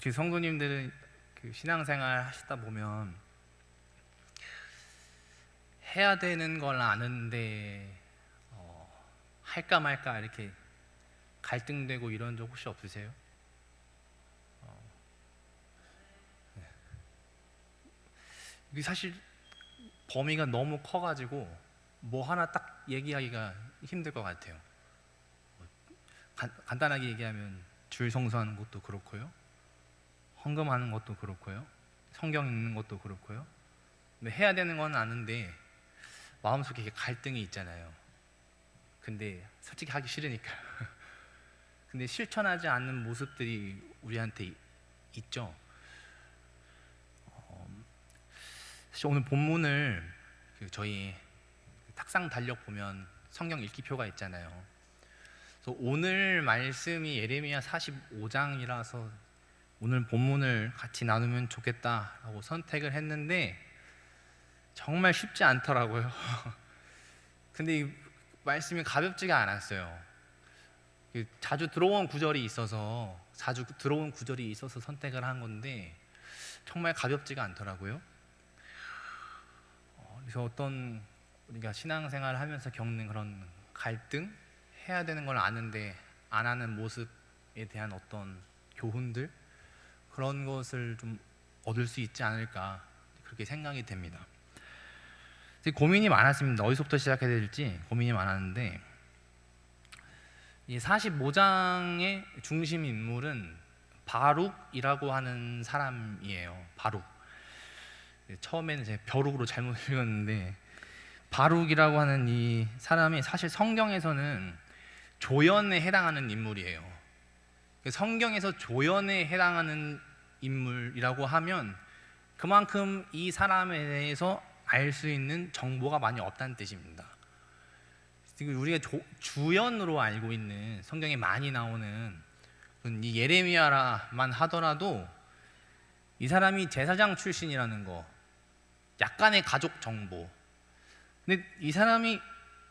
혹시 성도님들은 신앙생활 하시다 보면 해야 되는 걸 아는데 할까 말까 이렇게 갈등되고 이런 적 혹시 없으세요? 이게 사실 범위가 너무 커가지고 뭐 하나 딱 얘기하기가 힘들 것 같아요. 간단하게 얘기하면 주일 성수하는 것도 그렇고요, 헌금하는 것도 그렇고요, 성경 읽는 것도 그렇고요. 해야 되는 건 아는데 마음속에 이렇게 갈등이 있잖아요. 근데 솔직히 하기 싫으니까. 근데 실천하지 않는 모습들이 우리한테 있죠. 사실 오늘 본문을 저희 탁상 달력 보면 성경 읽기표가 있잖아요. 그래서 오늘 말씀이 예레미야 45장이라서 오늘 본문을 같이 나누면 좋겠다라고 선택을 했는데 정말 쉽지 않더라고요. 근데 이 말씀이 가볍지가 않았어요. 자주 들어온 구절이 있어서 선택을 한 건데 정말 가볍지가 않더라고요. 그래서 어떤 우리가 신앙생활을 하면서 겪는 그런 갈등, 해야 되는 걸 아는데 안 하는 모습에 대한 어떤 교훈들, 그런 것을 좀 얻을 수 있지 않을까 그렇게 생각이 됩니다. 고민이 많았습니다. 어디서부터 시작해야 될지 고민이 많았는데, 이 45장의 중심 인물은 바룩이라고 하는 사람이에요. 바룩. 처음에는 제가 벼룩으로 잘못 읽었는데, 바룩이라고 하는 이 사람이 사실 성경에서는 조연에 해당하는 인물이에요. 성경에서 조연에 해당하는 인물이라고 하면 그만큼 이 사람에 대해서 알 수 있는 정보가 많이 없다는 뜻입니다. 우리가 주연으로 알고 있는 성경에 많이 나오는 이 예레미야만 하더라도 이 사람이 제사장 출신이라는 거, 약간의 가족 정보, 근데 이 사람이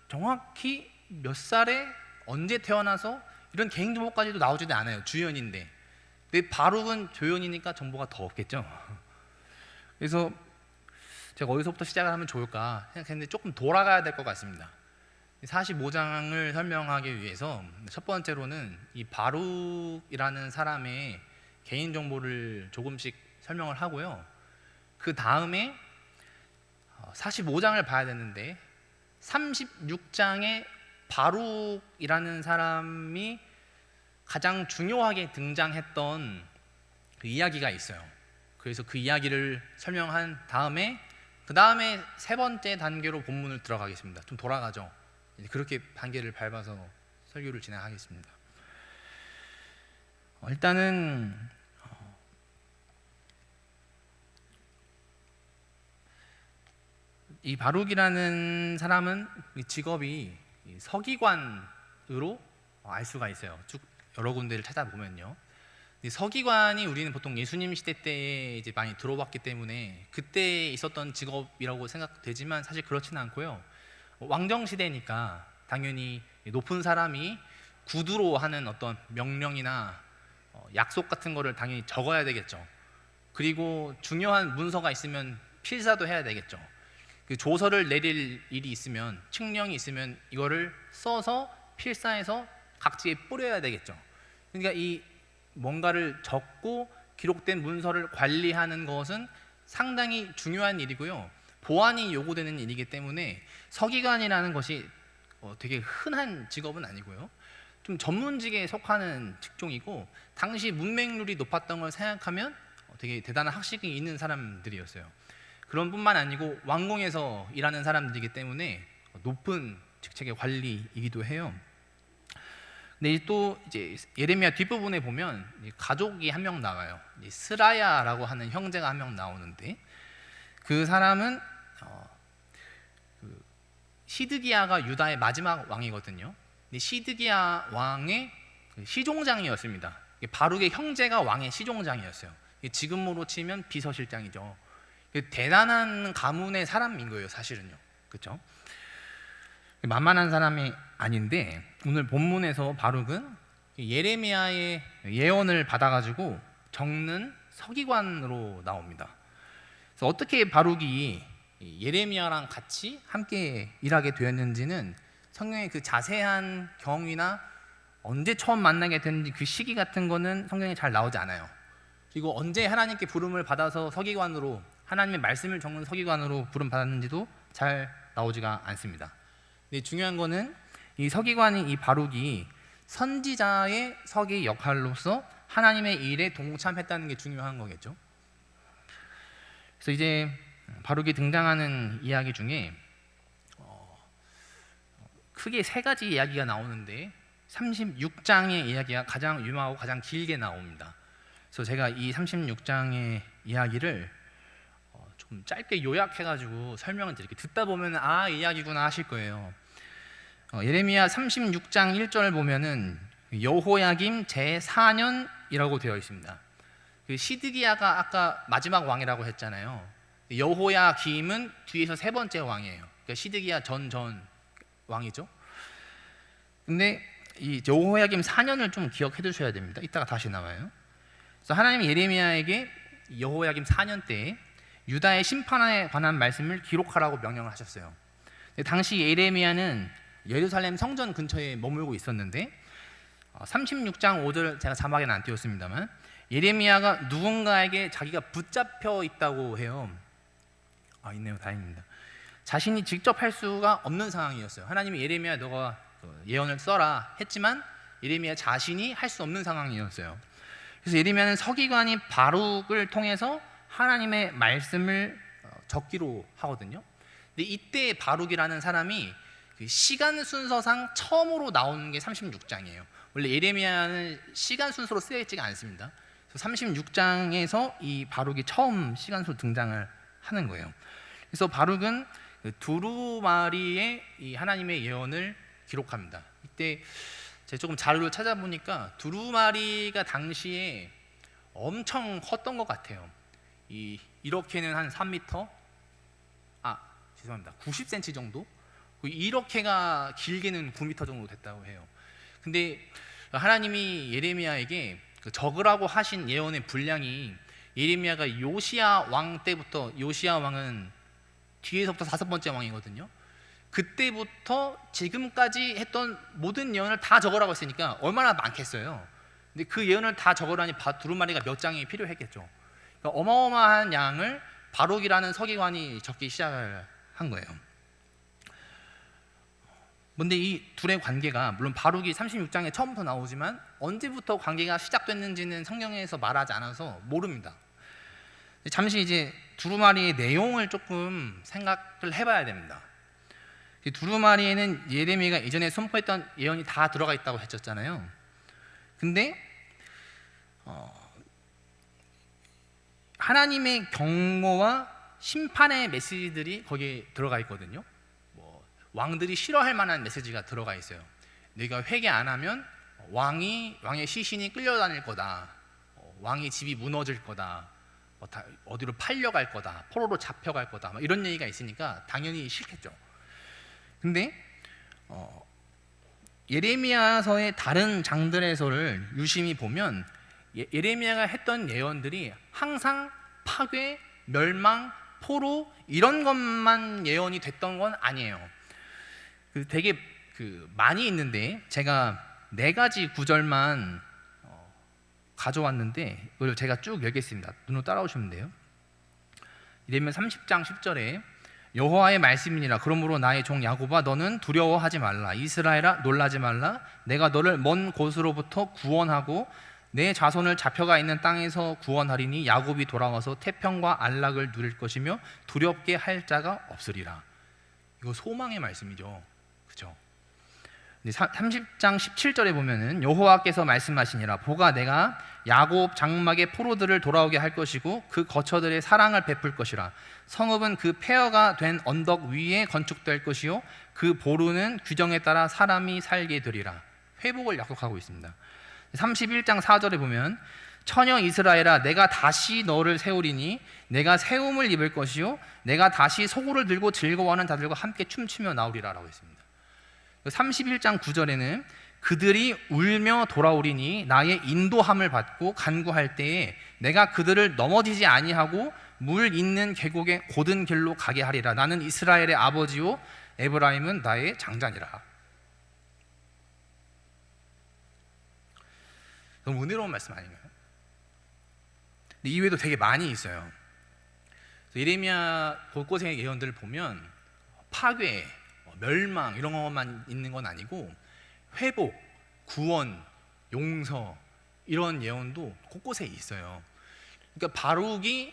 정확히 몇 살에 언제 태어나서 이런 개인 정보까지도 나오지도 않아요. 주연인데. 근데 바룩은 조연이니까 정보가 더 없겠죠. 그래서 제가 어디서부터 시작을 하면 좋을까 생각했는데 조금 돌아가야 될 것 같습니다. 45장을 설명하기 위해서 첫 번째로는 이 바룩이라는 사람의 개인 정보를 조금씩 설명을 하고요. 그 다음에 45장을 봐야 되는데 36장에 바룩이라는 사람이 가장 중요하게 등장했던 그 이야기가 있어요. 그래서 그 이야기를 설명한 다음에 그 다음에 세 번째 단계로 본문을 들어가겠습니다. 좀 돌아가죠. 그렇게 단계를 밟아서 설교를 진행하겠습니다. 일단은 이 바룩이라는 사람은 직업이 서기관으로 알 수가 있어요. 쭉 여러 군데를 찾아보면요. 서기관이 우리는 보통 예수님 시대 때 이제 많이 들어봤기 때문에 그때 있었던 직업이라고 생각되지만 사실 그렇지는 않고요. 왕정 시대니까 당연히 높은 사람이 구두로 하는 어떤 명령이나 약속 같은 거를 당연히 적어야 되겠죠. 그리고 중요한 문서가 있으면 필사도 해야 되겠죠. 그 조서를 내릴 일이 있으면, 칙령이 있으면 이거를 써서 필사해서 각지에 뿌려야 되겠죠. 그러니까 이 뭔가를 적고 기록된 문서를 관리하는 것은 상당히 중요한 일이고요. 보안이 요구되는 일이기 때문에 서기관이라는 것이 되게 흔한 직업은 아니고요. 좀 전문직에 속하는 직종이고, 당시 문맹률이 높았던 걸 생각하면 되게 대단한 학식이 있는 사람들이었어요. 그런 뿐만 아니고 왕궁에서 일하는 사람들이기 때문에 높은 직책의 관리이기도 해요. 근데 또 이제 예레미야 뒷부분에 보면 가족이 한 명 나와요. 스라야라고 하는 형제가 한 명 나오는데, 그 사람은 시드기야가 유다의 마지막 왕이거든요. 시드기야 왕의 시종장이었습니다. 바룩의 형제가 왕의 시종장이었어요. 지금으로 치면 비서실장이죠. 대단한 가문의 사람인 거예요, 사실은요. 그렇죠? 만만한 사람이 아닌데, 오늘 본문에서 바룩은 예레미야의 예언을 받아가지고 겪는 서기관으로 나옵니다. 그래서 어떻게 바룩이 예레미야랑 같이 함께 일하게 되었는지는 성경의 그 자세한 경위나 언제 처음 만나게 됐는지 그 시기 같은 거는 성경에 잘 나오지 않아요. 그리고 언제 하나님께 부름을 받아서 서기관으로, 하나님의 말씀을 적는 서기관으로 부름 받았는지도 잘 나오지가 않습니다. 근데 중요한 거는 이 서기관인 이 바룩이 선지자의 서기 역할로서 하나님의 일에 동참했다는 게 중요한 거겠죠. 그래서 이제 바룩이 등장하는 이야기 중에 크게 세 가지 이야기가 나오는데 36장의 이야기가 가장 유명하고 가장 길게 나옵니다. 그래서 제가 이 36장의 이야기를 좀 짧게 요약해가지고 설명을 드릴게요. 듣다 보면 아, 이 이야기구나 하실 거예요. 예레미야 36장 1절을 보면은 여호야김 제4년이라고 되어 있습니다. 그 시드기야가 아까 마지막 왕이라고 했잖아요. 여호야김은 뒤에서 세 번째 왕이에요. 그러니까 시드기야 전 왕이죠. 근데 이 여호야김 4년을 좀 기억해 두셔야 됩니다. 이따가 다시 나와요. 그래서 하나님이 예레미야에게 여호야김 4년 때 유다의 심판에 관한 말씀을 기록하라고 명령을 하셨어요. 당시 예레미야는 예루살렘 성전 근처에 머물고 있었는데 36장 5절 제가 자막에는 안 띄웠습니다만 예레미야가 누군가에게 자기가 붙잡혀 있다고 해요. 있네요. 다행입니다. 자신이 직접 할 수가 없는 상황이었어요. 하나님이 예레미야 너가 예언을 써라 했지만 예레미야 자신이 할 수 없는 상황이었어요. 그래서 예레미야는 서기관인 바룩을 통해서 하나님의 말씀을 적기로 하거든요. 근데 이때 바룩이라는 사람이 그 시간 순서상 처음으로 나오는 게 36장이에요. 원래 예레미야는 시간 순서로 쓰여 있지가 않습니다. 그래서 36장에서 이 바룩이 처음 시간 순서 등장을 하는 거예요. 그래서 바룩은 두루마리의 이 하나님의 예언을 기록합니다. 이때 제가 조금 자료를 찾아보니까 두루마리가 당시에 엄청 컸던 것 같아요. 이렇게는 한 3m, 죄송합니다, 90cm 정도? 이렇게가 길게는 9m 정도 됐다고 해요. 근데 하나님이 예레미야에게 적으라고 하신 예언의 분량이 예레미야가 요시야 왕 때부터, 요시야 왕은 뒤에서부터 5번째 왕이거든요. 그때부터 지금까지 했던 모든 예언을 다 적으라고 했으니까 얼마나 많겠어요. 근데 그 예언을 다 적으라니 두루마리가 몇 장이 필요했겠죠. 그러니까 어마어마한 양을 바룩이라는 서기관이 적기 시작을 한 거예요. 근데 이 둘의 관계가, 물론 바룩이 36장에 처음부터 나오지만 언제부터 관계가 시작됐는지는 성경에서 말하지 않아서 모릅니다. 잠시 이제 두루마리의 내용을 조금 생각을 해봐야 됩니다. 두루마리에는 예레미야가 예전에 선포했던 예언이 다 들어가 있다고 했었잖아요. 근데 하나님의 경고와 심판의 메시지들이 거기에 들어가 있거든요. 왕들이 싫어할 만한 메시지가 들어가 있어요. 네가 회개 안 하면 왕의 시신이 끌려다닐 거다. 왕의 집이 무너질 거다. 어디로 팔려갈 거다. 포로로 잡혀갈 거다. 이런 얘기가 있으니까 당연히 싫겠죠. 근데 예레미야서의 다른 장들에서를 유심히 보면 예레미야가 했던 예언들이 항상 파괴, 멸망, 포로 이런 것만 예언이 됐던 건 아니에요. 되게 많이 있는데 제가 4가지 구절만 가져왔는데 이걸 제가 쭉 읽겠습니다. 눈으로 따라오시면 돼요. 예레미야 30장 10절에 여호와의 말씀이니라. 그러므로 나의 종 야곱아 너는 두려워하지 말라. 이스라엘아 놀라지 말라. 내가 너를 먼 곳으로부터 구원하고 내 자손을 잡혀가 있는 땅에서 구원하리니 야곱이 돌아와서 태평과 안락을 누릴 것이며 두렵게 할 자가 없으리라. 이거 소망의 말씀이죠. 그죠? 30장 17절에 보면은 여호와께서 말씀하시니라. 보가 내가 야곱 장막의 포로들을 돌아오게 할 것이고 그 거처들의 사랑을 베풀 것이라. 성읍은 그 폐허가 된 언덕 위에 건축될 것이요 그 보루는 규정에 따라 사람이 살게 되리라. 회복을 약속하고 있습니다. 31장 4절에 보면 처녀 이스라엘아 내가 다시 너를 세우리니 내가 세움을 입을 것이요 내가 다시 소고를 들고 즐거워하는 자들과 함께 춤추며 나오리라 라고 했습니다. 31장 9절에는 그들이 울며 돌아오리니 나의 인도함을 받고 간구할 때에 내가 그들을 넘어지지 아니하고 물 있는 계곡의 곧은 길로 가게 하리라. 나는 이스라엘의 아버지요 에브라임은 나의 장자니라. 너무 은혜로운 말씀 아닌가요? 근데 이외에도 되게 많이 있어요. 예레미야 곳곳의 예언들을 보면 파괴, 멸망 이런 것만 있는 건 아니고 회복, 구원, 용서 이런 예언도 곳곳에 있어요. 그러니까 바룩이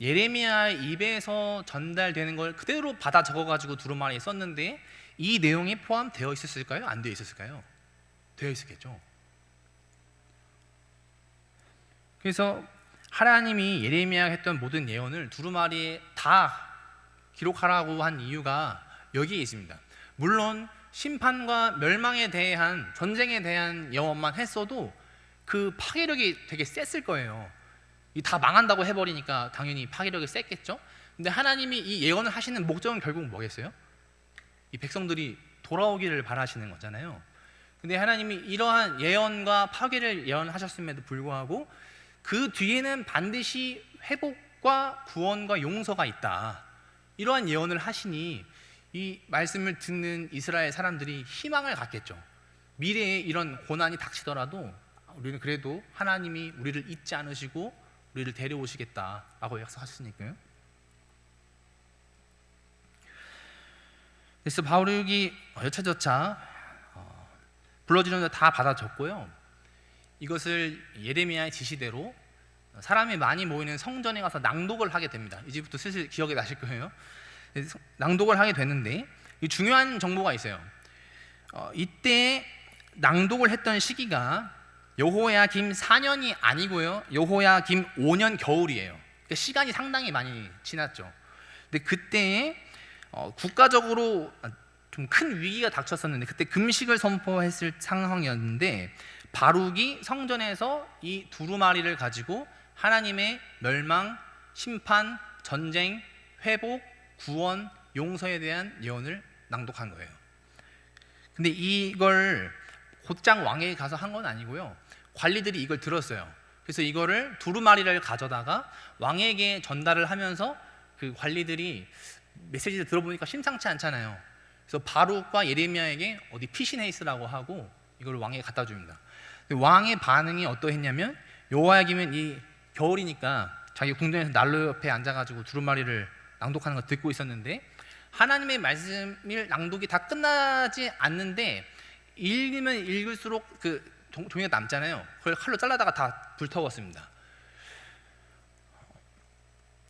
예레미야의 입에서 전달되는 걸 그대로 받아 적어가지고 두루마리에 썼는데 이 내용이 포함되어 있었을까요? 안 되어 있었을까요? 되어 있었겠죠. 그래서 하나님이 예레미야가 했던 모든 예언을 두루마리에 다 기록하라고 한 이유가 여기에 있습니다. 물론 심판과 멸망에 대한, 전쟁에 대한 예언만 했어도 그 파괴력이 되게 셌을 거예요. 다 망한다고 해버리니까 당연히 파괴력이 셌겠죠. 근데 하나님이 이 예언을 하시는 목적은 결국 뭐겠어요? 이 백성들이 돌아오기를 바라시는 거잖아요. 근데 하나님이 이러한 예언과 파괴를 예언하셨음에도 불구하고 그 뒤에는 반드시 회복과 구원과 용서가 있다, 이러한 예언을 하시니 이 말씀을 듣는 이스라엘 사람들이 희망을 갖겠죠. 미래에 이런 고난이 닥치더라도 우리는 그래도 하나님이 우리를 잊지 않으시고 우리를 데려오시겠다라고 약속하셨으니까요. 그래서 바룩이 여차저차 불러주는 데 다 받아 적고요. 이것을 예레미야의 지시대로 사람이 많이 모이는 성전에 가서 낭독을 하게 됩니다. 이제부터 슬슬 기억이 나실 거예요. 낭독을 하게 되는데 중요한 정보가 있어요. 이때 낭독을 했던 시기가 여호야김 4년이 아니고요, 여호야김 5년 겨울이에요. 그러니까 시간이 상당히 많이 지났죠. 근데 그때에 국가적으로 좀 큰 위기가 닥쳤었는데 그때 금식을 선포했을 상황이었는데 바룩이 성전에서 이 두루마리를 가지고 하나님의 멸망, 심판, 전쟁, 회복, 구원, 용서에 대한 예언을 낭독한 거예요. 근데 이걸 곧장 왕에게 가서 한 건 아니고요, 관리들이 이걸 들었어요. 그래서 이거를 두루마리를 가져다가 왕에게 전달을 하면서 그 관리들이 메시지를 들어보니까 심상치 않잖아요. 그래서 바룩과 예레미야에게 어디 피신해 있으라고 하고 이걸 왕에게 갖다 줍니다. 왕의 반응이 어떠했냐면 여호야김은 이 겨울이니까 자기 궁전에서 난로 옆에 앉아가지고 두루마리를 낭독하는 걸 듣고 있었는데 하나님의 말씀을 낭독이 다 끝나지 않는데 읽으면 읽을수록 그 종이가 남잖아요. 그걸 칼로 잘라다가 다 불태웠습니다.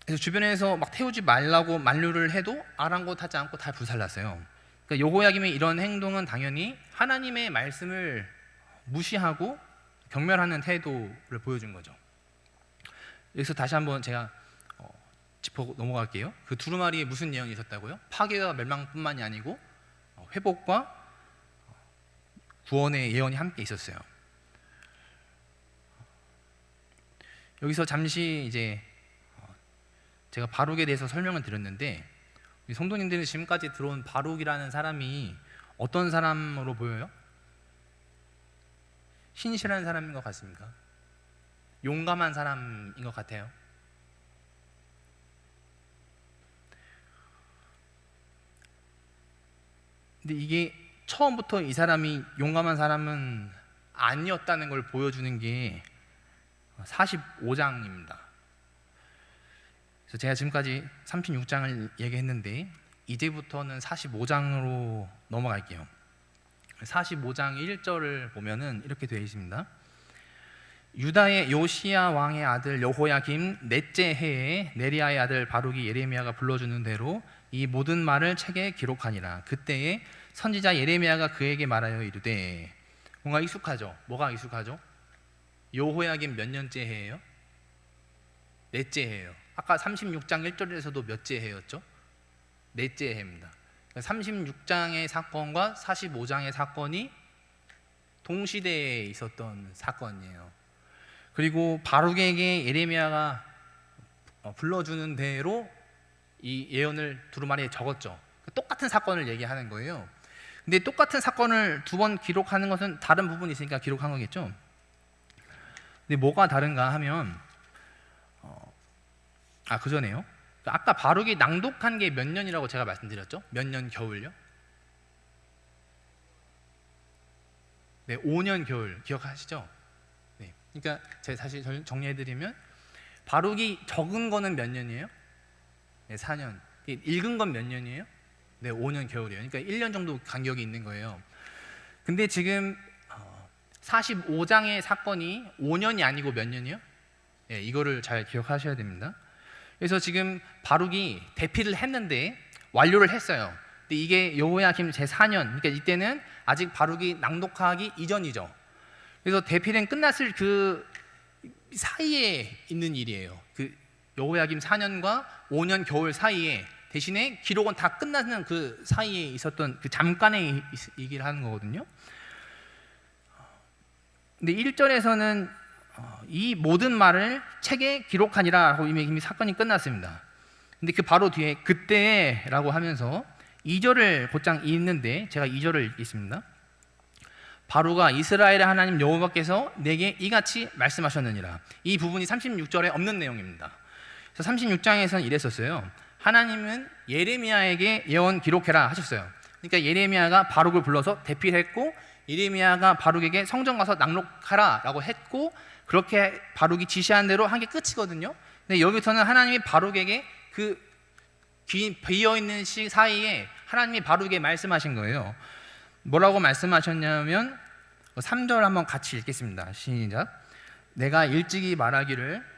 그래서 주변에서 막 태우지 말라고 만류를 해도 아랑곳하지 않고 다 불살랐어요. 그러니까 여호야김의 이런 행동은 당연히 하나님의 말씀을 무시하고 경멸하는 태도를 보여준 거죠. 여기서 다시 한번 제가 짚어 넘어갈게요. 그 두루마리에 무슨 예언이 있었다고요? 파괴와 멸망뿐만이 아니고 회복과 구원의 예언이 함께 있었어요. 여기서 잠시 이제 제가 바룩에 대해서 설명을 드렸는데 우리 성도님들이 지금까지 들어온 바룩이라는 사람이 어떤 사람으로 보여요? 신실한 사람인 것 같습니까? 용감한 사람인 것 같아요. 근데 이게 처음부터 이 사람이 용감한 사람은 아니었다는 걸 보여주는 게 45장입니다. 그래서 제가 지금까지 36장을 얘기했는데 이제부터는 45장으로 넘어갈게요. 45장 1절을 보면은 이렇게 되어 있습니다. 유다의 요시야 왕의 아들 여호야김 넷째 해에 네리야의 아들 바룩이 예레미야가 불러주는 대로 이 모든 말을 책에 기록하니라. 그때에 선지자 예레미야가 그에게 말하여 이르되, 뭔가 익숙하죠? 뭐가 익숙하죠? 여호야김 몇 년째 해예요? 넷째 해예요. 아까 36장 1절에서도 몇째 해였죠? 넷째 해입니다. 36장의 사건과 45장의 사건이 동시대에 있었던 사건이에요. 그리고 바룩에게 예레미야가 불러주는 대로 이 예언을 두루마리에 적었죠. 똑같은 사건을 얘기하는 거예요. 근데 똑같은 사건을 두 번 기록하는 것은 다른 부분이 있으니까 기록한 거겠죠. 근데 뭐가 다른가 하면 그전에요. 아까 바룩이 낭독한 게 몇 년이라고 제가 말씀드렸죠? 몇 년 겨울요? 네, 5년 겨울 기억하시죠? 네, 그러니까 제가 다시 정리해드리면 바룩이 적은 거는 몇 년이에요? 네, 4년. 읽은 건 몇 년이에요? 네, 5년 겨울이에요. 그러니까 1년 정도 간격이 있는 거예요. 근데 지금 45장의 사건이 5년이 아니고 몇 년이요? 네, 이거를 잘 기억하셔야 됩니다. 그래서 지금 바룩이 대피를 했는데 완료를 했어요. 근데 이게 여호야김 제4년, 그러니까 이때는 아직 바룩이 낭독하기 이전이죠. 그래서 대피는 끝났을 그 사이에 있는 일이에요. 그 여호야김 4년과 5년 겨울 사이에, 대신에 기록은 다 끝나는 그 사이에 있었던 그 잠깐의 얘기를 하는 거거든요. 근데 1절에서는 이 모든 말을 책에 기록하니라 하고 이미 사건이 끝났습니다. 근데 그 바로 뒤에 그때라고 하면서 2절을 곧장 읽는데, 제가 2절을 읽겠습니다. 바로가 이스라엘의 하나님 여호와께서 내게 이같이 말씀하셨느니라. 이 부분이 36절에 없는 내용입니다. 그래서 36장에서는 이랬었어요. 하나님은 예레미야에게 예언 기록해라 하셨어요. 그러니까 예레미야가 바룩을 불러서 대피를 했고, 예레미야가 바룩에게 성전 가서 낭독하라 라고 했고, 그렇게 바룩이 지시한 대로 한 게 끝이거든요. 근데 여기서는 하나님이 바룩에게 그 비어있는 사이에 하나님이 바룩에게 말씀하신 거예요. 뭐라고 말씀하셨냐면 3절 한번 같이 읽겠습니다. 시작. 내가 일찍이 말하기를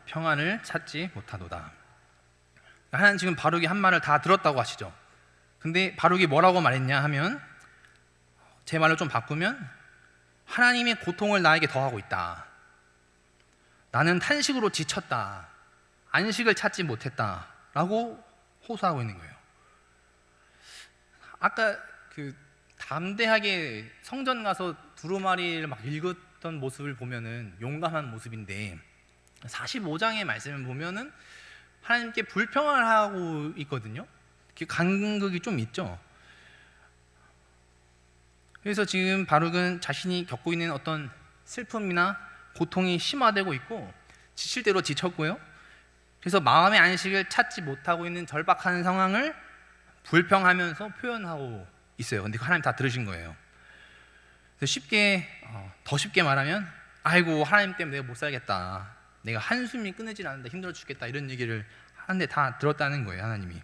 평안을 찾지 못하도다. 하나님 지금 바룩이 한 말을 다 들었다고 하시죠. 근데 바룩이 뭐라고 말했냐 하면, 제 말로 좀 바꾸면 하나님의 고통을 나에게 더하고 있다. 나는 탄식으로 지쳤다. 안식을 찾지 못했다 라고 호소하고 있는 거예요. 아까 그 담대하게 성전 가서 두루마리를 막 읽었던 모습을 보면은 용감한 모습인데, 45장의 말씀을 보면은 하나님께 불평을 하고 있거든요. 그 간극이 좀 있죠. 그래서 지금 바룩은 자신이 겪고 있는 어떤 슬픔이나 고통이 심화되고 있고, 지칠 대로 지쳤고요. 그래서 마음의 안식을 찾지 못하고 있는 절박한 상황을 불평하면서 표현하고 있어요. 근데 하나님 다 들으신 거예요. 그래서 더 쉽게 말하면, 아이고 하나님 때문에 내가 못 살겠다, 내가 한숨이 끊이질 않는다, 힘들어 죽겠다, 이런 얘기를 하는데 다 들었다는 거예요, 하나님이.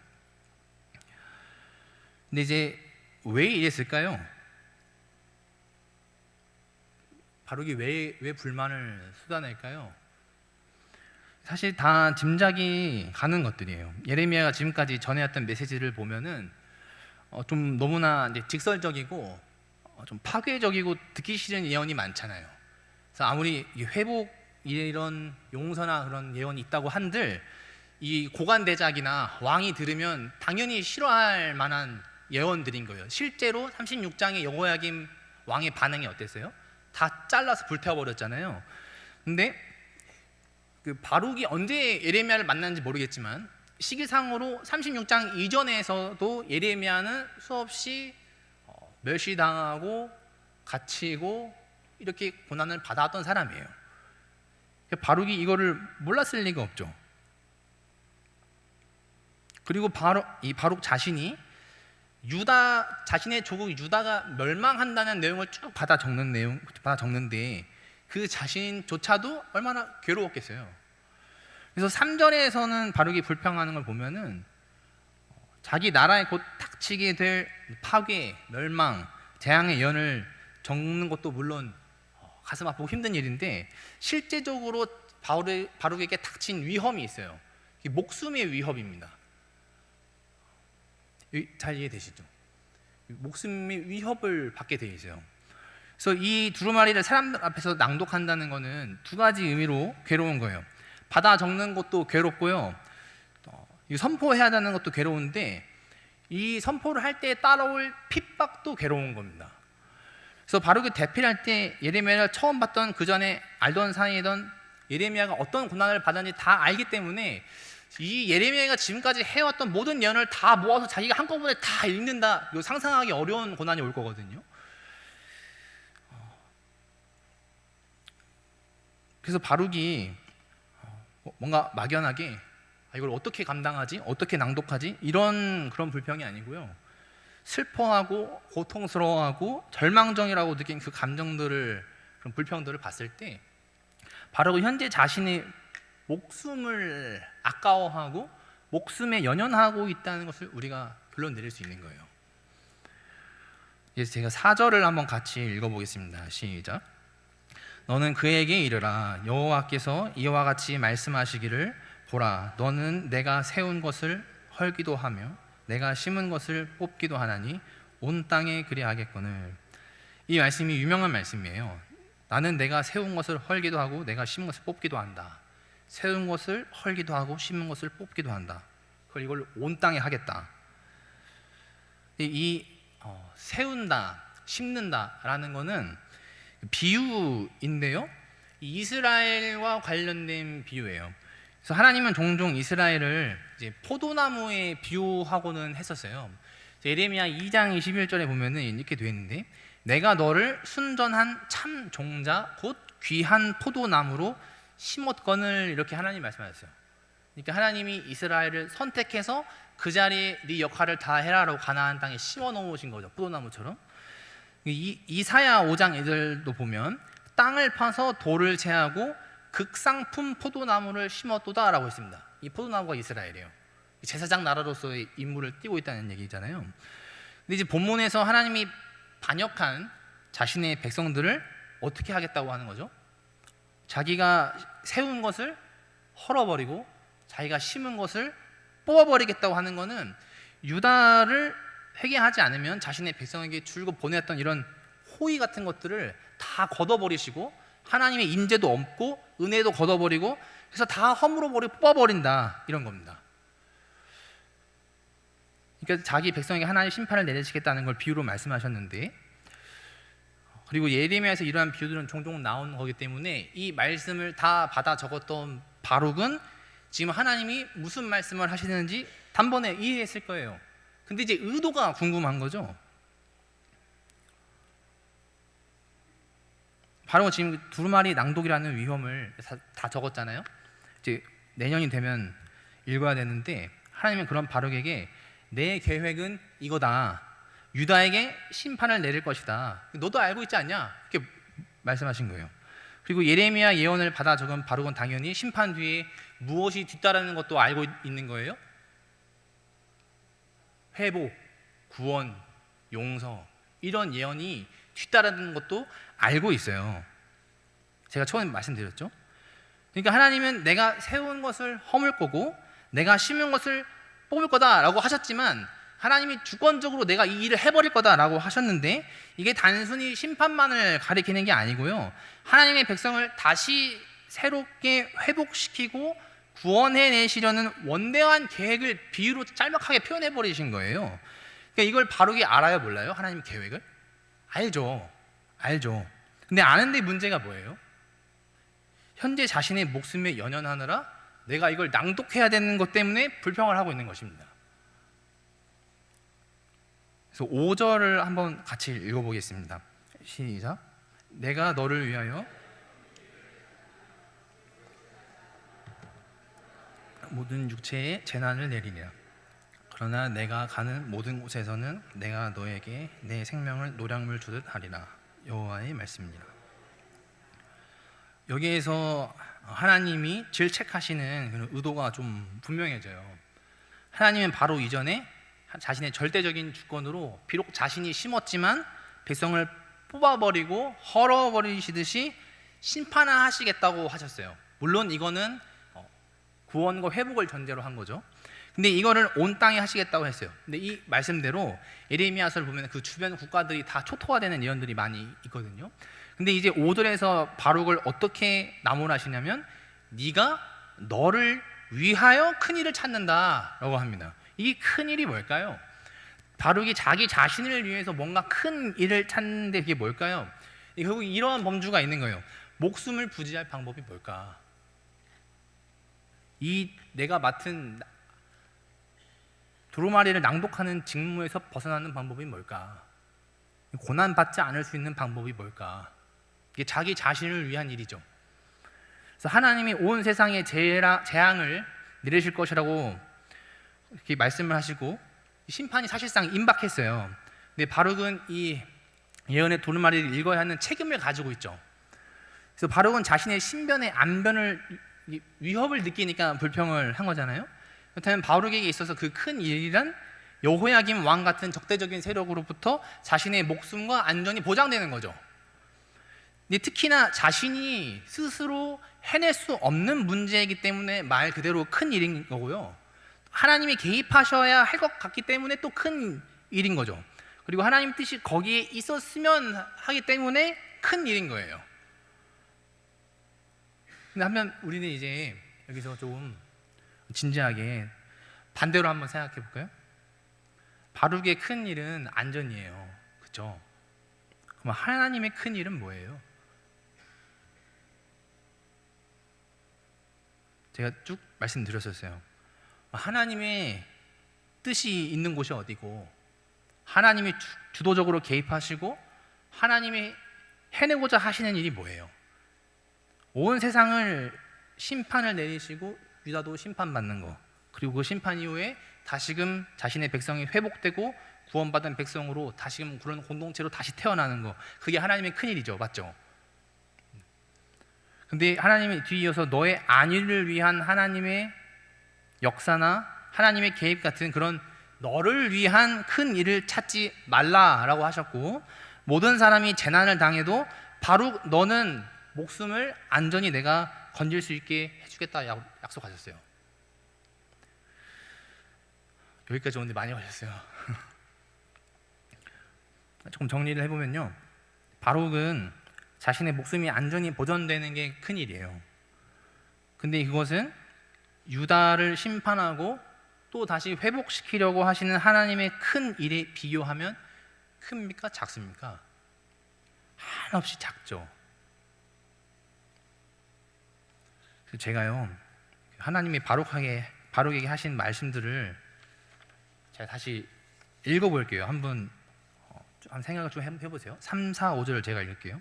근데 이제 왜 이랬을까요? 바룩이 왜 불만을 쏟아낼까요? 사실 다 짐작이 가는 것들이에요. 예레미야가 지금까지 전해왔던 메시지를 보면은 좀 너무나 이제 직설적이고 좀 파괴적이고 듣기 싫은 예언이 많잖아요. 그래서 아무리 회복 이런 용서나 그런 예언이 있다고 한들, 이 고관대작이나 왕이 들으면 당연히 싫어할 만한 예언들인 거예요. 실제로 36장의 여호야김 왕의 반응이 어땠어요? 다 잘라서 불태워버렸잖아요. 근데 그 바룩이 언제 예레미야를 만났는지 모르겠지만, 시기상으로 36장 이전에서도 예레미야는 수없이 멸시당하고 gat히고 이렇게 고난을 받아왔던 사람이에요. 바룩이 이거를 몰랐을 리가 없죠. 그리고 이 바룩 자신이 자신의 조국 유다가 멸망한다는 내용을 쭉 받아 적는데 그 자신조차도 얼마나 괴로웠겠어요. 그래서 3절에서는 바룩이 불평하는 걸 보면은 자기 나라에 곧 닥치게 될 파괴, 멸망, 재앙의 예언을 적는 것도 물론 가슴 아프고 힘든 일인데, 실제적으로 바룩에게 닥친 위험이 있어요. 이게 목숨의 위협입니다. 잘 이해되시죠? 목숨의 위협을 받게 돼 있어요. 그래서 이 두루마리를 사람들 앞에서 낭독한다는 것은 두 가지 의미로 괴로운 거예요. 받아 적는 것도 괴롭고요, 선포해야 하는 것도 괴로운데, 이 선포를 할 때 따라올 핍박도 괴로운 겁니다. 그래서 바룩이 대피할 때 예레미야를 처음 봤던, 그 전에 알던 사이던 예레미야가 어떤 고난을 받았는지 다 알기 때문에 이 예레미야가 지금까지 해왔던 모든 예언을 다 모아서 자기가 한꺼번에 다 읽는다, 이거 상상하기 어려운 고난이 올 거거든요. 그래서 바룩이 뭔가 막연하게 이걸 어떻게 감당하지? 어떻게 낭독하지? 이런 그런 불평이 아니고요. 슬퍼하고 고통스러워하고 절망정이라고 느낀 그 감정들을, 그런 불평들을 봤을 때 바룩은 현재 자신의 목숨을 아까워하고 목숨에 연연하고 있다는 것을 우리가 결론 내릴 수 있는 거예요. 그래서 제가 4절을 한번 같이 읽어보겠습니다. 시작. 너는 그에게 이르라. 여호와께서 이와 같이 말씀하시기를, 보라, 너는 내가 세운 것을 헐기도 하며 내가 심은 것을 뽑기도 하나니 온 땅에 그리하겠거늘. 이 말씀이 유명한 말씀이에요. 나는 내가 세운 것을 헐기도 하고 내가 심은 것을 뽑기도 한다. 세운 것을 헐기도 하고 심은 것을 뽑기도 한다. 이걸 온 땅에 하겠다. 이 세운다, 심는다라는 거는 비유인데요, 이스라엘과 관련된 비유예요. 그래서 하나님은 종종 이스라엘을 이제 포도나무에 비유하고는 했었어요. 예레미야 2장 21절에 보면은 이렇게 되어 있는데, 내가 너를 순전한 참 종자 곧 귀한 포도나무로 심었거늘, 이렇게 하나님이 말씀하셨어요. 그러니까 하나님이 이스라엘을 선택해서 그 자리에 네 역할을 다 해라라고 가나안 땅에 심어 놓으신 거죠, 포도나무처럼. 이사야 5장 2절도 보면 땅을 파서 돌을 제하고 극상품 포도나무를 심었도다라고 했습니다. 이 포도나무가 이스라엘이에요. 제사장 나라로서의 임무를 띠고 있다는 얘기잖아요. 근데 이제 본문에서 하나님이 반역한 자신의 백성들을 어떻게 하겠다고 하는 거죠? 자기가 세운 것을 헐어버리고 자기가 심은 것을 뽑아버리겠다고 하는 것은 유다를 회개하지 않으면 자신의 백성에게 줄곧 보냈던 이런 호의 같은 것들을 다 걷어버리시고 하나님의 인재도 없고 은혜도 걷어버리고, 그래서 다 허물어버리고 뽑아버린다, 이런 겁니다. 그러니까 자기 백성에게 하나님의 심판을 내리시겠다는 걸 비유로 말씀하셨는데, 그리고 예레미야에서 이러한 비유들은 종종 나오는 거기 때문에 이 말씀을 다 받아 적었던 바룩은 지금 하나님이 무슨 말씀을 하시는지 단번에 이해했을 거예요. 근데 이제 의도가 궁금한 거죠. 바로 지금 두루마리 낭독이라는 위험을 다 적었잖아요. 이제 내년이 되면 읽어야 되는데, 하나님은 그런 바룩에게 내 계획은 이거다, 유다에게 심판을 내릴 것이다, 너도 알고 있지 않냐, 이렇게 말씀하신 거예요. 그리고 예레미야 예언을 받아 적은 바룩은 당연히 심판 뒤에 무엇이 뒤따르는 것도 알고 있는 거예요. 회복, 구원, 용서, 이런 예언이 뒤따르는 것도 알고 있어요. 제가 처음에 말씀드렸죠. 그러니까 하나님은 내가 세운 것을 허물 거고 내가 심은 것을 뽑을 거다라고 하셨지만, 하나님이 주권적으로 내가 이 일을 해버릴 거다라고 하셨는데, 이게 단순히 심판만을 가리키는 게 아니고요, 하나님의 백성을 다시 새롭게 회복시키고 구원해내시려는 원대한 계획을 비유로 짤막하게 표현해버리신 거예요. 그러니까 이걸 바룩이 알아요, 몰라요? 하나님 계획을? 알죠. 근데 아는데 문제가 뭐예요? 현재 자신의 목숨에 연연하느라 내가 이걸 낭독해야 되는 것 때문에 불평을 하고 있는 것입니다. 그래서 5절을 한번 같이 읽어보겠습니다. 시작. 내가 너를 위하여 모든 육체에 재난을 내리리라. 그러나 내가 가는 모든 곳에서는 내가 너에게 내 생명을 노량물 주듯 하리라. 여호와의 말씀입니다. 여기에서 하나님이 질책하시는 그런 의도가 좀 분명해져요. 하나님은 바로 이전에 자신의 절대적인 주권으로 비록 자신이 심었지만 백성을 뽑아버리고 헐어버리시듯이 심판하시겠다고 하셨어요. 물론 이거는 구원과 회복을 전제로 한 거죠. 근데 이거를 온 땅에 하시겠다고 했어요. 근데 이 말씀대로 예레미야서를 보면 그 주변 국가들이 다 초토화되는 예언들이 많이 있거든요. 근데 이제 5절에서 바룩을 어떻게 나무라시냐면, 네가 너를 위하여 큰 일을 찾는다라고 합니다. 이 큰 일이 뭘까요? 바룩이 자기 자신을 위해서 뭔가 큰 일을 찾는데 그게 뭘까요? 결국 이러한 범주가 있는 거예요. 목숨을 부지할 방법이 뭘까? 이 내가 맡은 두루마리를 낭독하는 직무에서 벗어나는 방법이 뭘까? 고난받지 않을 수 있는 방법이 뭘까? 이게 자기 자신을 위한 일이죠. 그래서 하나님이 온 세상에 재앙을 내리실 것이라고 이렇게 말씀을 하시고 심판이 사실상 임박했어요. 근데 바룩은 이 예언의 두루마리를 읽어야 하는 책임을 가지고 있죠. 그래서 바룩은 자신의 신변의 안변을 위협을 느끼니까 불평을 한 거잖아요. 그렇다면 바룩에게 있어서 그 큰 일이란 여호야김 왕 같은 적대적인 세력으로부터 자신의 목숨과 안전이 보장되는 거죠. 근데 특히나 자신이 스스로 해낼 수 없는 문제이기 때문에 말 그대로 큰 일인 거고요. 하나님이 개입하셔야 할 것 같기 때문에 또 큰 일인 거죠. 그리고 하나님 뜻이 거기에 있었으면 하기 때문에 큰 일인 거예요. 근데 한편 우리는 이제 여기서 좀 진지하게 반대로 한번 생각해 볼까요? 바룩의 큰 일은 안전이에요. 그렇죠? 그럼 하나님의 큰 일은 뭐예요? 제가 쭉 말씀드렸었어요. 하나님의 뜻이 있는 곳이 어디고 하나님이 주도적으로 개입하시고 하나님이 해내고자 하시는 일이 뭐예요? 온 세상을 심판을 내리시고 유다도 심판받는 거, 그리고 그 심판 이후에 다시금 자신의 백성이 회복되고 구원받은 백성으로 다시금 그런 공동체로 다시 태어나는 거, 그게 하나님의 큰일이죠. 맞죠? 근데 하나님이 뒤이어서 너의 안위를 위한 하나님의 역사나 하나님의 개입 같은 그런 너를 위한 큰 일을 찾지 말라라고 하셨고, 모든 사람이 재난을 당해도 바로 너는 목숨을 안전히 내가 건질 수 있게 해주겠다 약속하셨어요. 여기까지 오는데 많이 걸렸어요. 조금 정리를 해보면요, 바룩은 자신의 목숨이 안전히 보존되는 게 큰일이에요. 근데 그것은 유다를 심판하고 또 다시 회복시키려고 하시는 하나님의 큰 일에 비교하면 큽니까? 작습니까? 한없이 작죠. 제가요, 하나님이 바룩에게 하신 말씀들을 제가 다시 읽어볼게요. 한번 생각을 좀 해보세요. 3, 4, 5절을 제가 읽을게요.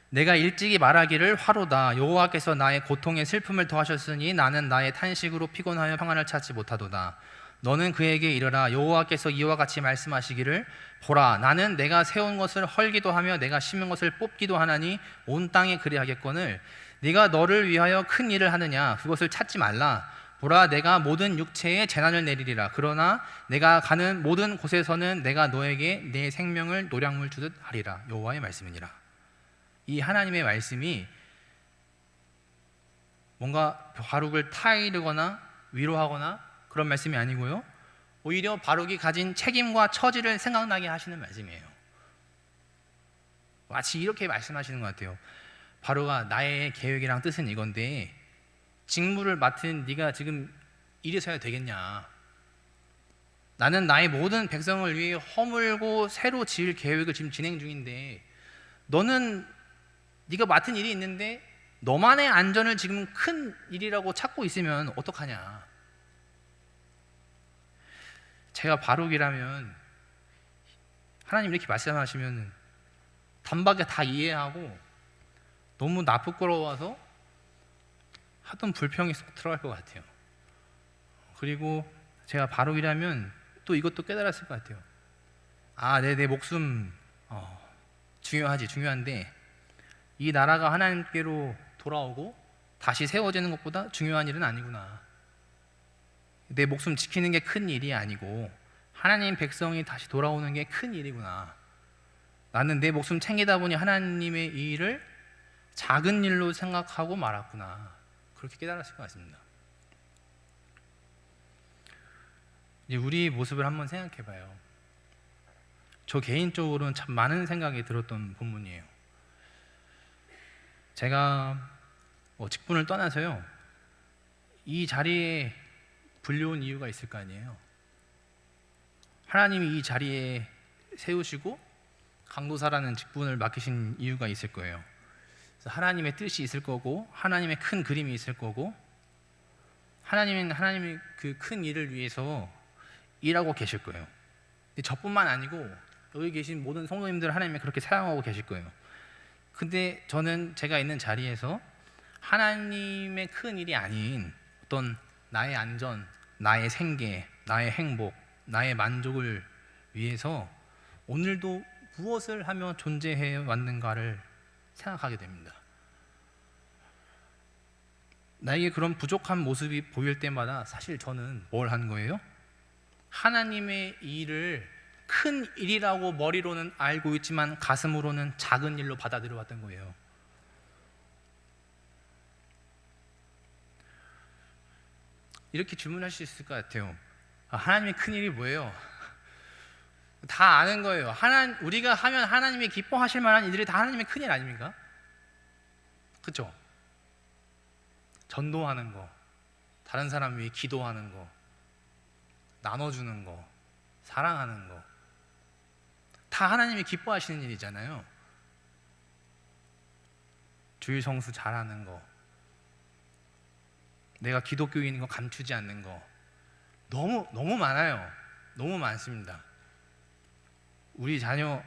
내가 일찍이 말하기를 화로다. 여호와께서 나의 고통에 슬픔을 더하셨으니 나는 나의 탄식으로 피곤하여 평안을 찾지 못하도다. 너는 그에게 이르라. 여호와께서 이와 같이 말씀하시기를 보라, 나는 내가 세운 것을 헐기도 하며 내가 심은 것을 뽑기도 하나니 온 땅에 그리하겠거늘 네가 너를 위하여 큰 일을 하느냐? 그것을 찾지 말라. 보라, 내가 모든 육체에 재난을 내리리라. 그러나 내가 가는 모든 곳에서는 내가 너에게 내 생명을 노량물 주듯 하리라. 여호와의 말씀이니라. 이 하나님의 말씀이 뭔가 바룩을 타이르거나 위로하거나 그런 말씀이 아니고요, 오히려 바룩이 가진 책임과 처지를 생각나게 하시는 말씀이에요. 마치 이렇게 말씀하시는 것 같아요. 바룩아, 나의 계획이랑 뜻은 이건데 직무를 맡은 네가 지금 이래서야 되겠냐? 나는 나의 모든 백성을 위해 허물고 새로 지을 계획을 지금 진행 중인데 너는 네가 맡은 일이 있는데 너만의 안전을 지금 큰 일이라고 찾고 있으면 어떡하냐? 제가 바룩이라면 하나님 이렇게 말씀하시면 단박에 다 이해하고 너무 나 부끄러워서 하던 불평이 쏙 들어갈 것 같아요. 그리고 제가 바룩이라면 또 이것도 깨달았을 것 같아요. 내 목숨 중요한데 이 나라가 하나님께로 돌아오고 다시 세워지는 것보다 중요한 일은 아니구나. 내 목숨 지키는 게 큰 일이 아니고 하나님 백성이 다시 돌아오는 게 큰 일이구나. 나는 내 목숨 챙기다 보니 하나님의 이 일을 작은 일로 생각하고 말았구나. 그렇게 깨달았을 것 같습니다. 이제 우리 모습을 한번 생각해 봐요. 저 개인적으로는 참 많은 생각이 들었던 본문이에요. 제가 직분을 떠나서요, 이 자리에 불려온 이유가 있을 거 아니에요. 하나님이 이 자리에 세우시고 강도사라는 직분을 맡기신 이유가 있을 거예요. 그래서 하나님의 뜻이 있을 거고 하나님의 큰 그림이 있을 거고 하나님은 하나님의 그 큰 일을 위해서 일하고 계실 거예요. 근데 저뿐만 아니고 여기 계신 모든 성도님들 하나님이 그렇게 사랑하고 계실 거예요. 근데 저는 제가 있는 자리에서 하나님의 큰 일이 아닌 어떤 나의 안전, 나의 생계, 나의 행복, 나의 만족을 위해서 오늘도 무엇을 하며 존재해 왔는가를 생각하게 됩니다. 나에게 그런 부족한 모습이 보일 때마다 사실 저는 뭘 한 거예요? 하나님의 일을 큰 일이라고 머리로는 알고 있지만 가슴으로는 작은 일로 받아들여 왔던 거예요. 이렇게 질문할 수 있을 것 같아요. 하나님의 큰 일이 뭐예요? 다 아는 거예요. 우리가 하면 하나님이 기뻐하실 만한 일들이 다 하나님의 큰 일 아닙니까? 그렇죠? 전도하는 거, 다른 사람 위해 기도하는 거, 나눠주는 거, 사랑하는 거, 다 하나님이 기뻐하시는 일이잖아요. 주일 성수 잘하는 거, 내가 기독교인인 거 감추지 않는 거, 너무 많아요. 너무 많습니다. 우리 자녀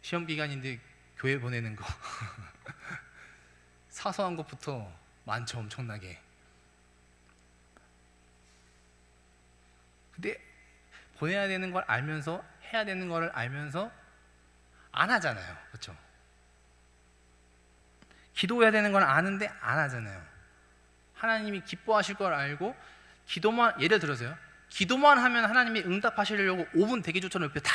시험 기간인데 교회 보내는 거 사소한 것부터 많죠. 엄청나게. 근데 보내야 되는 걸 알면서, 해야 되는 걸 알면서 안 하잖아요. 그렇죠? 기도해야 되는 걸 아는데 안 하잖아요. 하나님이 기뻐하실 걸 알고 기도만, 예를 들어서요, 기도만 하면 하나님이 응답하시려고 5분 대기조처럼 옆에 다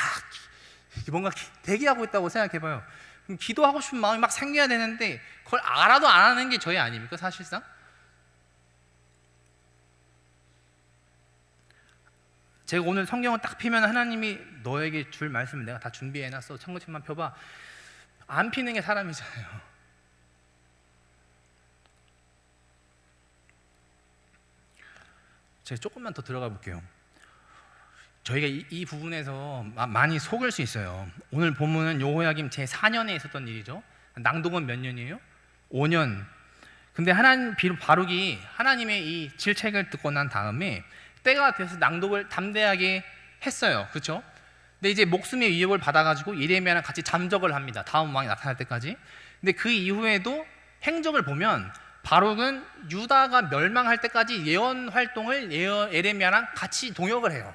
뭔가 대기하고 있다고 생각해봐요. 그럼 기도하고 싶은 마음이 막 생겨야 되는데 그걸 알아도 안 하는 게 저희 아닙니까? 사실상 제가 오늘 성경을 딱 피면 하나님이 너에게 줄 말씀을 내가 다 준비해놨어, 청구책만 펴봐, 안 피는 게 사람이잖아요. 제가 조금만 더 들어가 볼게요. 저희가 이 부분에서 많이 속을 수 있어요. 오늘 본문은 여호야김 제4년에 있었던 일이죠. 낭독은 몇 년이에요? 5년. 근데 바룩이 하나님의 이 질책을 듣고 난 다음에 때가 돼서 낭독을 담대하게 했어요. 그렇죠? 근데 이제 목숨의 위협을 받아가지고 예레미야랑 같이 잠적을 합니다. 다음 왕이 나타날 때까지. 근데 그 이후에도 행적을 보면 바룩은 유다가 멸망할 때까지 예언 활동을 예레미야랑 같이 동역을 해요.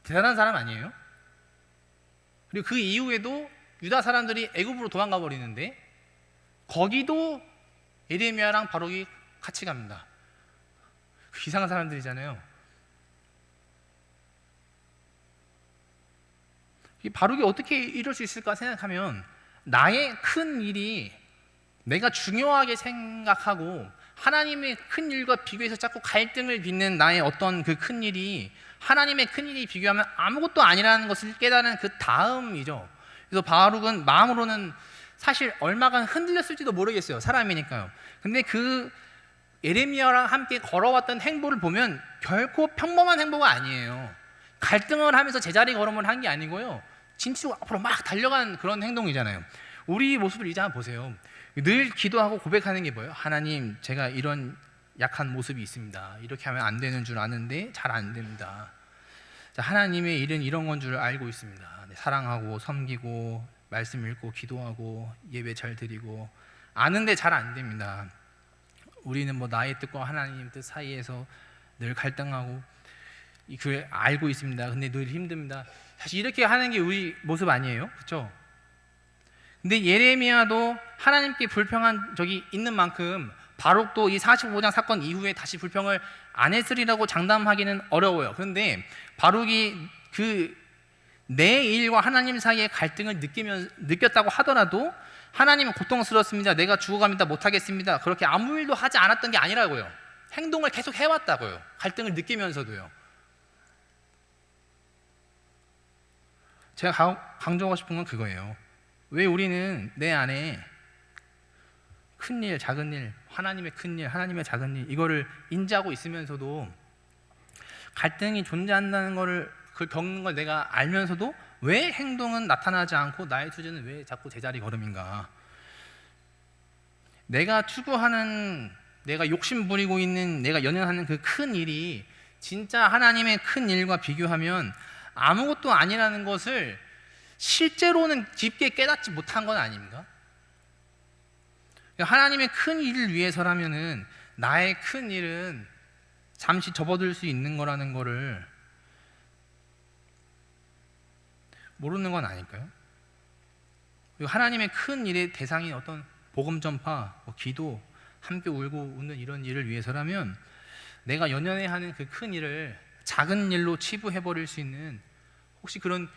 대단한 사람 아니에요? 그리고 그 이후에도 유다 사람들이 애굽으로 도망가 버리는데 거기도 예레미야랑 바룩이 같이 갑니다. 이상한 사람들이잖아요. 이 바룩이 어떻게 이럴 수 있을까 생각하면 나의 큰 일이 내가 중요하게 생각하고 하나님의 큰 일과 비교해서 자꾸 갈등을 빚는 나의 어떤 그 큰 일이 하나님의 큰 일이 비교하면 아무것도 아니라는 것을 깨달은 그 다음이죠. 그래서 바룩은 마음으로는 사실 얼마간 흔들렸을지도 모르겠어요. 사람이니까요. 근데 그 예레미야랑 함께 걸어왔던 행보를 보면 결코 평범한 행보가 아니에요. 갈등을 하면서 제자리 걸음을 한 게 아니고요, 진치고 앞으로 막 달려간 그런 행동이잖아요. 우리 모습을 이제 한번 보세요. 늘 기도하고 고백하는 게 뭐예요? 하나님, 제가 이런 약한 모습이 있습니다. 이렇게 하면 안 되는 줄 아는데 잘 안 됩니다. 자, 하나님의 일은 이런 건 줄 알고 있습니다. 사랑하고 섬기고 말씀 읽고 기도하고 예배 잘 드리고 아는데 잘 안 됩니다. 우리는 뭐 나의 뜻과 하나님 뜻 사이에서 늘 갈등하고 그 알고 있습니다. 근데 늘 힘듭니다. 사실 이렇게 하는 게 우리 모습 아니에요? 그렇죠? 근데 예레미야도 하나님께 불평한 적이 있는 만큼 바룩도 이 45장 사건 이후에 다시 불평을 안 했으리라고 장담하기는 어려워요. 그런데 바룩이 내 일과 하나님 사이의 갈등을 느꼈다고 하더라도 하나님은 고통스럽습니다. 내가 죽어갑니다. 못하겠습니다. 그렇게 아무 일도 하지 않았던 게 아니라고요. 행동을 계속 해왔다고요. 갈등을 느끼면서도요. 제가 강조하고 싶은 건 그거예요. 왜 우리는 내 안에 큰 일, 작은 일, 하나님의 큰 일, 하나님의 작은 일, 이거를 인지하고 있으면서도 갈등이 존재한다는 거를 겪는 걸 내가 알면서도 왜 행동은 나타나지 않고 나의 수준은 왜 자꾸 제자리 걸음인가? 내가 추구하는 내가 욕심 부리고 있는, 내가 연연하는 그 큰 일이 진짜 하나님의 큰 일과 비교하면 아무것도 아니라는 것을 실제로는 깊게 깨닫지 못한 건 아닙니까? 하나님의 큰 일을 위해서라면은 나의 큰 일은 잠시 접어들 수 있는 거라는 거를 모르는 건 아닐까요? 그리고 하나님의 큰 일의 대상인 어떤 복음 전파, 기도, 함께 울고 웃는 이런 일을 위해서라면 내가 연연해 하는 그 큰 일을 작은 일로 치부해 버릴 수 있는 혹시 그런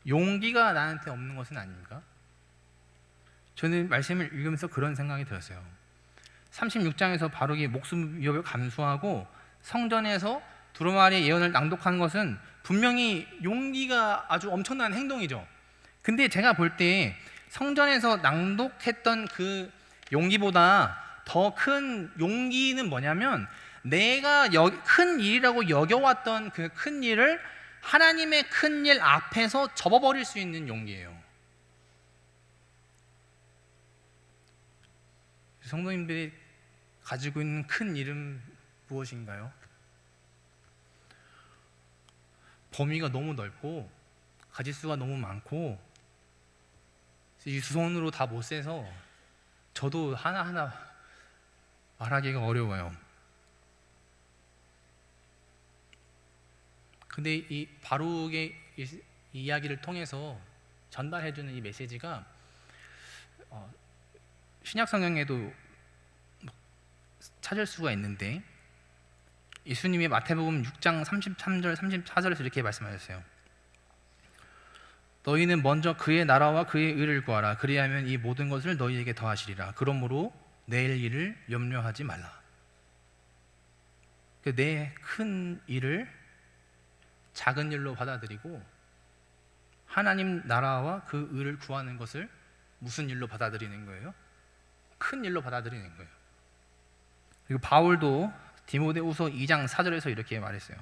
용기가 나한테 없는 것은 아닙니까? 저는 말씀을 읽으면서 그런 생각이 들었어요. 36장에서 바룩이 목숨 위협을 감수하고 성전에서 두루마리의 예언을 낭독하는 것은 분명히 용기가 아주 엄청난 행동이죠. 근데 제가 볼 때 성전에서 낭독했던 그 용기보다 더 큰 용기는 뭐냐면 내가 큰 일이라고 여겨왔던 그 큰 일을 하나님의 큰 일 앞에서 접어버릴 수 있는 용기예요. 성도님들이 가지고 있는 큰 일은 무엇인가요? 범위가 너무 넓고 가지수가 너무 많고 이 두 손으로 다 못 세서 저도 하나하나 말하기가 어려워요. 근데 이 바룩의 이 이야기를 통해서 전달해주는 이 메시지가 신약 성경에도 찾을 수가 있는데 예수님이 마태복음 6장 33절 34절에서 이렇게 말씀하셨어요. 너희는 먼저 그의 나라와 그의 의를 구하라. 그리하면 이 모든 것을 너희에게 더하시리라. 그러므로 내일 일을 염려하지 말라. 내 큰 일을 작은 일로 받아들이고 하나님 나라와 그 의를 구하는 것을 무슨 일로 받아들이는 거예요? 큰 일로 받아들이는 거예요. 그리고 바울도 디모데후서 2장 4절에서 이렇게 말했어요.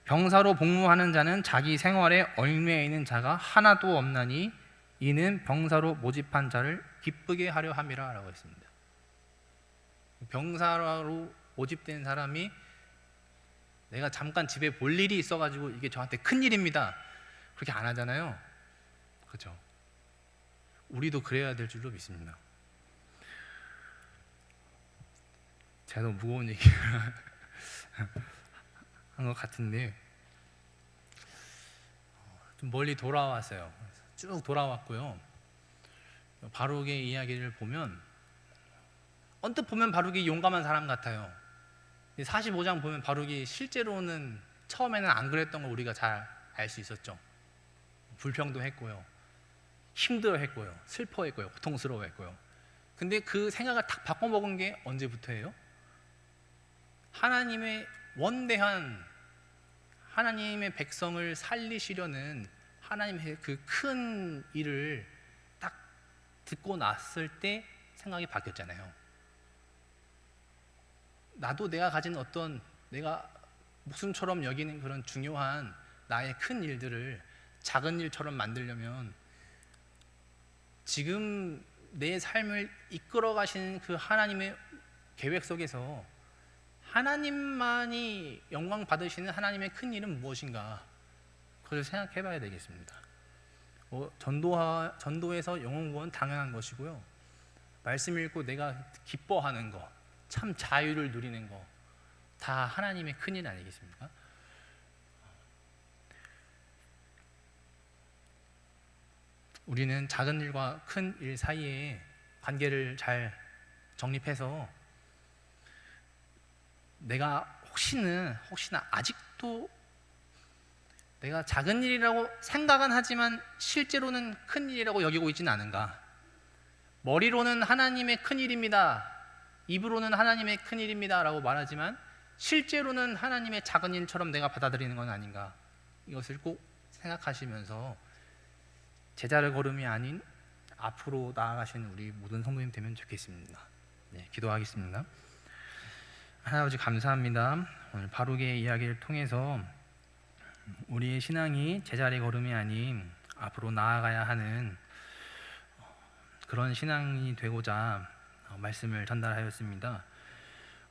병사로 복무하는 자는 자기 생활에 얽매여 있는 자가 하나도 없나니 이는 병사로 모집한 자를 기쁘게 하려 함이라 라고 했습니다. 병사로 모집된 사람이 내가 잠깐 집에 볼 일이 있어가지고 이게 저한테 큰 일입니다 그렇게 안 하잖아요. 그렇죠? 우리도 그래야 될 줄로 믿습니다. 제가 너무 무거운 얘기를 한 것 같은데 좀 멀리 돌아왔어요. 쭉 돌아왔고요. 바룩의 이야기를 보면 언뜻 보면 바룩이 용감한 사람 같아요. 45장 보면 바룩이 실제로는 처음에는 안 그랬던 걸 우리가 잘 알 수 있었죠. 불평도 했고요, 힘들어했고요, 슬퍼했고요, 고통스러워했고요. 근데 그 생각을 딱 바꿔먹은 게 언제부터예요? 하나님의 원대한 하나님의 백성을 살리시려는 하나님의 그 큰 일을 딱 듣고 났을 때 생각이 바뀌었잖아요. 나도 내가 가진 어떤 내가 목숨처럼 여기는 그런 중요한 나의 큰 일들을 작은 일처럼 만들려면 지금 내 삶을 이끌어 가시는 그 하나님의 계획 속에서 하나님만이 영광 받으시는 하나님의 큰 일은 무엇인가? 그걸 생각해 봐야 되겠습니다. 전도에서 영혼 구원 당연한 것이고요. 말씀 읽고 내가 기뻐하는 거, 참 자유를 누리는 거, 다 하나님의 큰 일 아니겠습니까? 우리는 작은 일과 큰 일 사이에 관계를 잘 정립해서 내가 혹시나 아직도 내가 작은 일이라고 생각은 하지만 실제로는 큰 일이라고 여기고 있지는 않은가? 머리로는 하나님의 큰 일입니다, 입으로는 하나님의 큰 일입니다 라고 말하지만 실제로는 하나님의 작은 일처럼 내가 받아들이는 건 아닌가? 이것을 꼭 생각하시면서 제자를 걸음이 아닌 앞으로 나아가시는 우리 모든 성도님 되면 좋겠습니다. 네, 기도하겠습니다. 하나님 감사합니다. 오늘 바룩의 이야기를 통해서 우리의 신앙이 제자리 걸음이 아닌 앞으로 나아가야 하는 그런 신앙이 되고자 말씀을 전달하였습니다.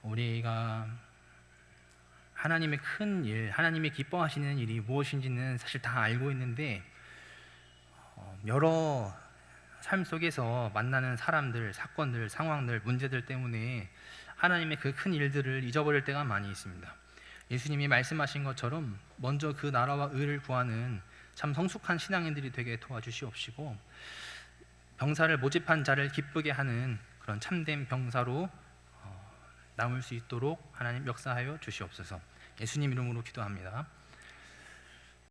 우리가 하나님의 큰 일, 하나님이 기뻐하시는 일이 무엇인지는 사실 다 알고 있는데 여러 삶 속에서 만나는 사람들, 사건들, 상황들, 문제들 때문에 하나님의 그 큰 일들을 잊어버릴 때가 많이 있습니다. 예수님이 말씀하신 것처럼 먼저 그 나라와 의를 구하는 참 성숙한 신앙인들이 되게 도와주시옵시고, 병사를 모집한 자를 기쁘게 하는 그런 참된 병사로 남을 수 있도록 하나님 역사하여 주시옵소서. 예수님 이름으로 기도합니다.